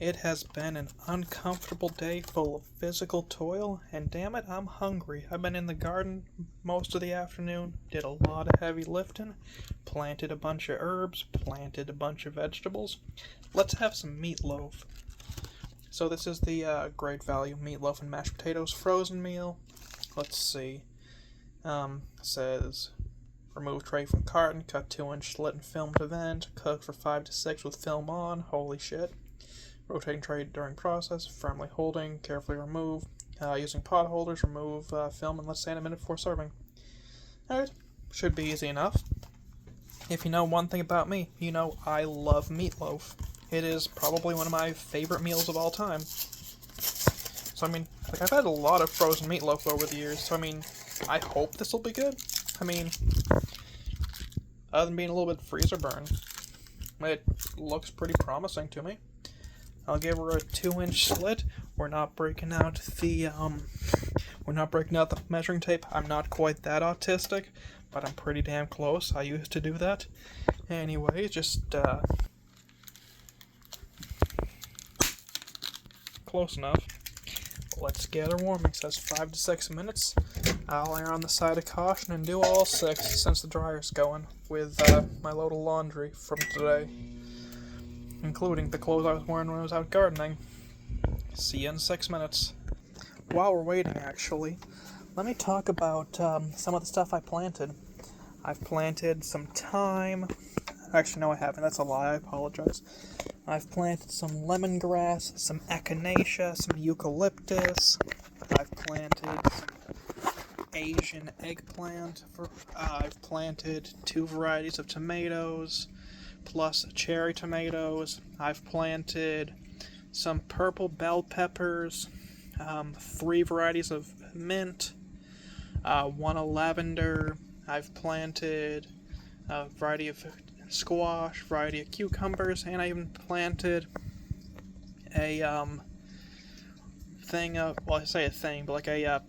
It has been an uncomfortable day full of physical toil, and damn it, I'm hungry. I've been in the garden most of the afternoon, did a lot of heavy lifting, planted a bunch of herbs, planted a bunch of vegetables. Let's have some meatloaf. So this is the Great Value meatloaf and mashed potatoes frozen meal. Let's see. Says remove tray from carton, cut 2-inch slit and film to vent, cook for 5 to 6 with film on. Holy shit. Rotating tray during process, firmly holding, carefully remove. Using pot holders, remove film and let's say in a minute before serving. Alright, should be easy enough. If you know one thing about me, you know I love meatloaf. It is probably one of my favorite meals of all time. So I mean, I've had a lot of frozen meatloaf over the years, so I mean, I hope this will be good. I mean, other than being a little bit freezer burn, it looks pretty promising to me. I'll give her a 2-inch slit. We're not breaking out the measuring tape. I'm not quite that autistic, but I'm pretty damn close. I used to do that. Anyway, just close enough. Let's get her warming. It says 5 to 6 minutes. I'll err on the side of caution and do all 6 since the dryer's going with my load of laundry from today, including the clothes I was wearing when I was out gardening. See you in 6 minutes. While we're waiting, actually, let me talk about some of the stuff I planted. I've planted some thyme. Actually, no, I haven't. That's a lie. I apologize. I've planted some lemongrass, some echinacea, some eucalyptus. I've planted some Asian eggplant. I've planted 2 varieties of tomatoes, plus cherry tomatoes. I've planted some purple bell peppers, 3 varieties of mint, 1 of lavender. I've planted a variety of squash, variety of cucumbers, and I even planted a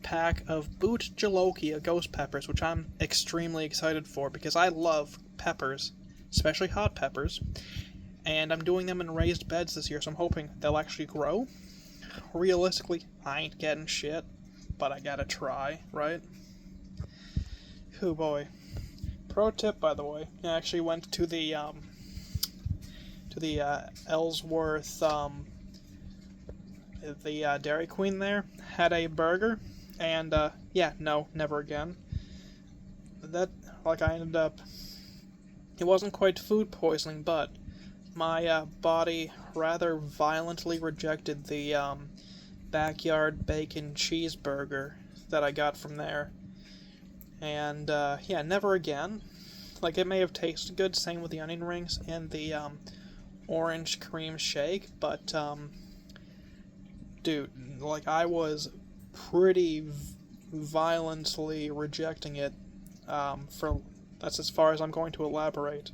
pack of boot jalokia ghost peppers, which I'm extremely excited for because I love peppers, especially hot peppers, and I'm doing them in raised beds this year, so I'm hoping they'll actually grow. Realistically, I ain't getting shit, but I gotta try, right? Oh boy. Pro tip, by the way, I actually went to the Ellsworth, the Dairy Queen there, had a burger, and, no, never again. I ended up, it wasn't quite food poisoning, but my body rather violently rejected the backyard bacon cheeseburger that I got from there. And, never again. Like, it may have tasted good, same with the onion rings and the orange cream shake, but, dude, like, I was pretty violently rejecting it, that's as far as I'm going to elaborate.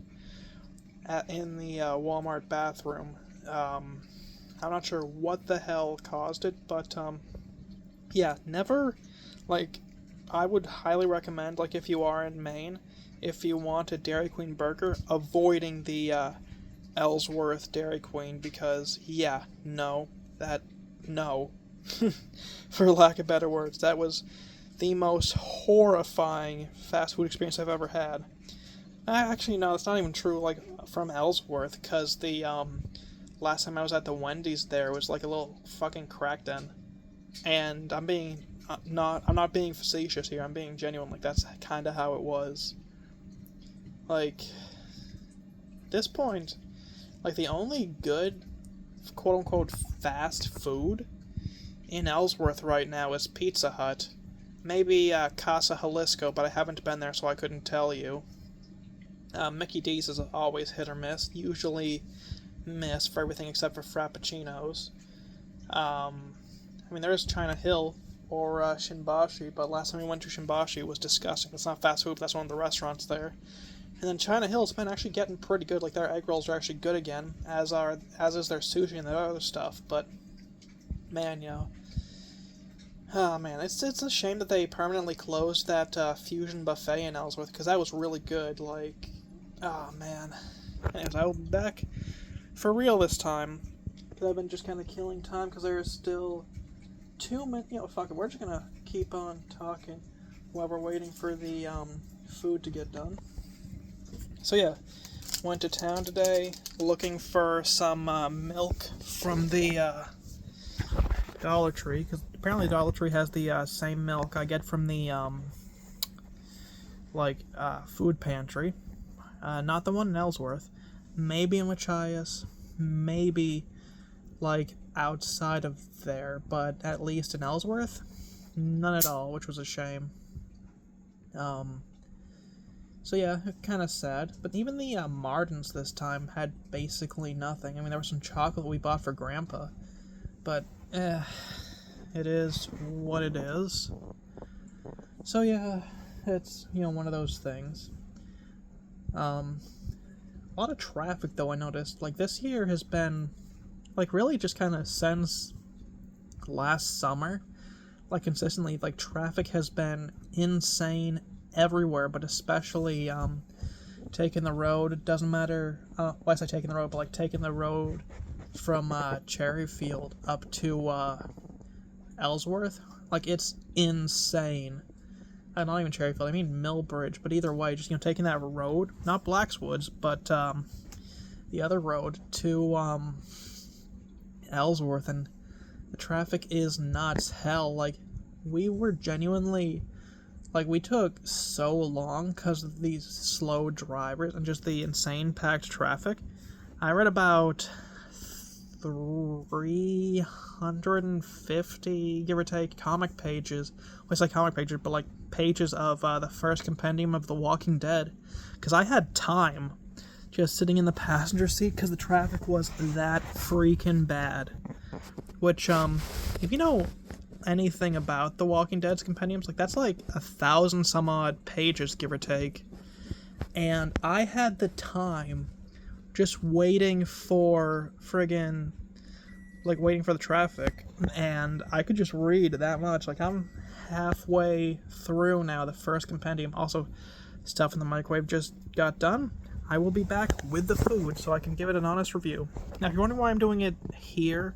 In the Walmart bathroom. I'm not sure what the hell caused it, but, never, like, I would highly recommend, like, if you are in Maine, if you want a Dairy Queen burger, avoiding the Ellsworth Dairy Queen, because, no. For lack of better words, that was the most horrifying fast food experience I've ever had. Actually, no, that's not even true, like, from Ellsworth, because the, last time I was at the Wendy's there was, like, a little fucking crack den. And I'm not being facetious here, I'm being genuine, like, that's kinda how it was. Like, at this point, like, the only good, quote-unquote, fast food in Ellsworth right now is Pizza Hut. Maybe, Casa Jalisco, but I haven't been there, so I couldn't tell you. Mickey D's is always hit or miss, usually miss for everything except for Frappuccinos. There's China Hill, or Shinbashi, but last time we went to Shinbashi it was disgusting. It's not fast food, but that's one of the restaurants there. And then China Hill's been actually getting pretty good, like their egg rolls are actually good again, as is their sushi and their other stuff, but, man, it's a shame that they permanently closed that fusion buffet in Ellsworth, because that was really good, like, oh man. Anyways, I will be back for real this time. because I've been just kind of killing time because there's still 2 minutes. Fuck it, we're just gonna keep on talking while we're waiting for the food to get done. So yeah, went to town today looking for some milk from the Dollar Tree, because apparently Dollar Tree has the same milk I get from the food pantry. Not the one in Ellsworth. Maybe in Machias. Maybe outside of there, but at least in Ellsworth, none at all, which was a shame. So yeah, kind of sad. But even the Martins this time had basically nothing. I mean, there was some chocolate we bought for Grandpa, but it is what it is. So yeah, it's one of those things. A lot of traffic though, I noticed. This year has been really just kind of since last summer, consistently, traffic has been insane everywhere, but especially taking the road. It doesn't matter, well, I say taking the road, but taking the road from Cherryfield up to Ellsworth. It's insane. Not even Cherryfield, I mean Millbridge, but either way, just taking that road, not Blackswoods, but the other road to Ellsworth, and the traffic is nuts. Hell, we were genuinely, we took so long because of these slow drivers and just the insane packed traffic. I read about 350, give or take, comic pages. Well, I say comic pages, but pages of the first compendium of The Walking Dead, because I had time just sitting in the passenger seat because the traffic was that freaking bad. Which, if you know anything about The Walking Dead's compendiums, that's 1,000 some odd pages, give or take. And I had the time just waiting for friggin', waiting for the traffic, and I could just read that much. I'm halfway through now the first compendium. Also, stuff in the microwave just got done. I will be back with the food so I can give it an honest review. Now, if you're wondering why I'm doing it here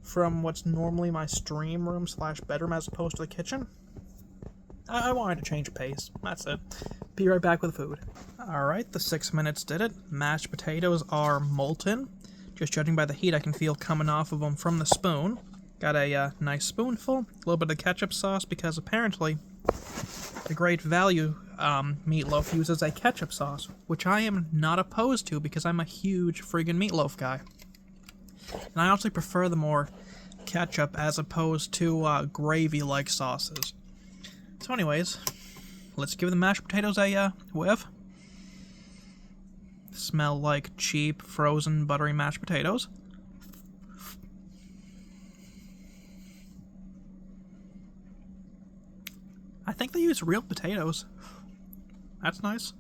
from what's normally my stream room / bedroom as opposed to the kitchen, I wanted to change pace. That's it. Be right back with the food. Alright, the 6 minutes did it. Mashed potatoes are molten. Just judging by the heat I can feel coming off of them from the spoon. Got a nice spoonful, a little bit of ketchup sauce, because apparently the Great Value meatloaf uses a ketchup sauce, which I am not opposed to because I'm a huge friggin' meatloaf guy. And I actually prefer the more ketchup as opposed to gravy-like sauces. So anyways, let's give the mashed potatoes a whiff. Smell like cheap, frozen, buttery mashed potatoes. I think they use real potatoes. That's nice.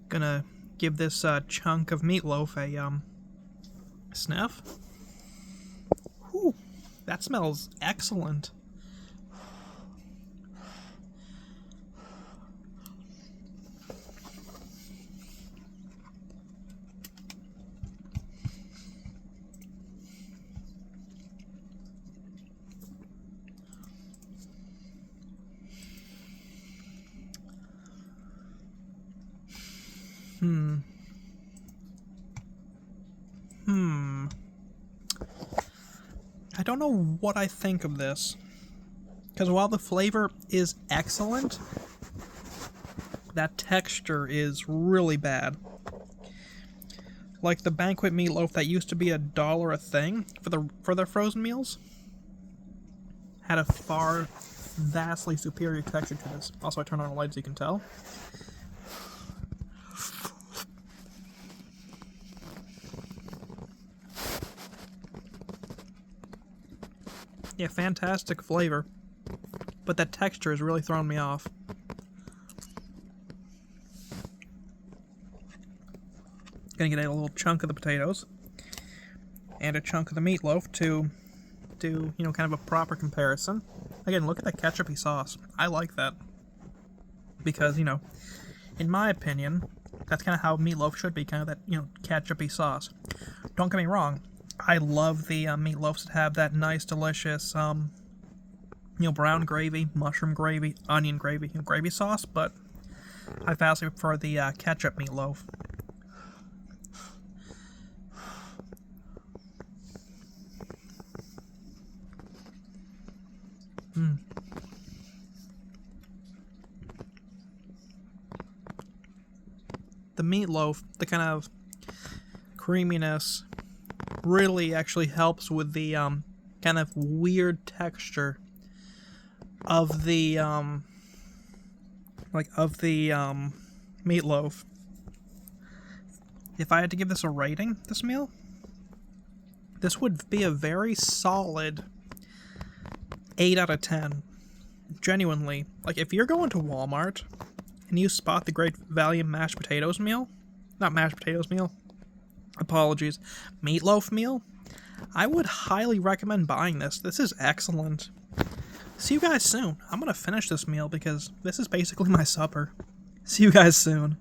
Gonna give this chunk of meatloaf a sniff. Whew, that smells excellent. I don't know what I think of this, because while the flavor is excellent, that texture is really bad. The banquet meatloaf that used to be $1 a thing for their frozen meals had a far vastly superior texture to this. Also, I turned on the light so you can tell. Yeah, fantastic flavor, but that texture has really thrown me off. Gonna get a little chunk of the potatoes and a chunk of the meatloaf to do, kind of a proper comparison. Again, look at that ketchupy sauce. I like that. Because, in my opinion, that's kind of how meatloaf should be, kind of that, ketchupy sauce. Don't get me wrong, I love the meatloafs that have that nice, delicious, brown gravy, mushroom gravy, onion gravy, gravy sauce, but I vastly prefer the ketchup meatloaf. The meatloaf, the kind of creaminess, really actually helps with the kind of weird texture of the meatloaf. If I had to give this a rating, this meal, this would be a very solid 8 out of 10. Genuinely. Like, if you're going to Walmart and you spot the Great Value mashed potatoes meal, not mashed potatoes meal, apologies, meatloaf meal, I would highly recommend buying this. This is excellent. See you guys soon. I'm going to finish this meal because this is basically my supper. See you guys soon.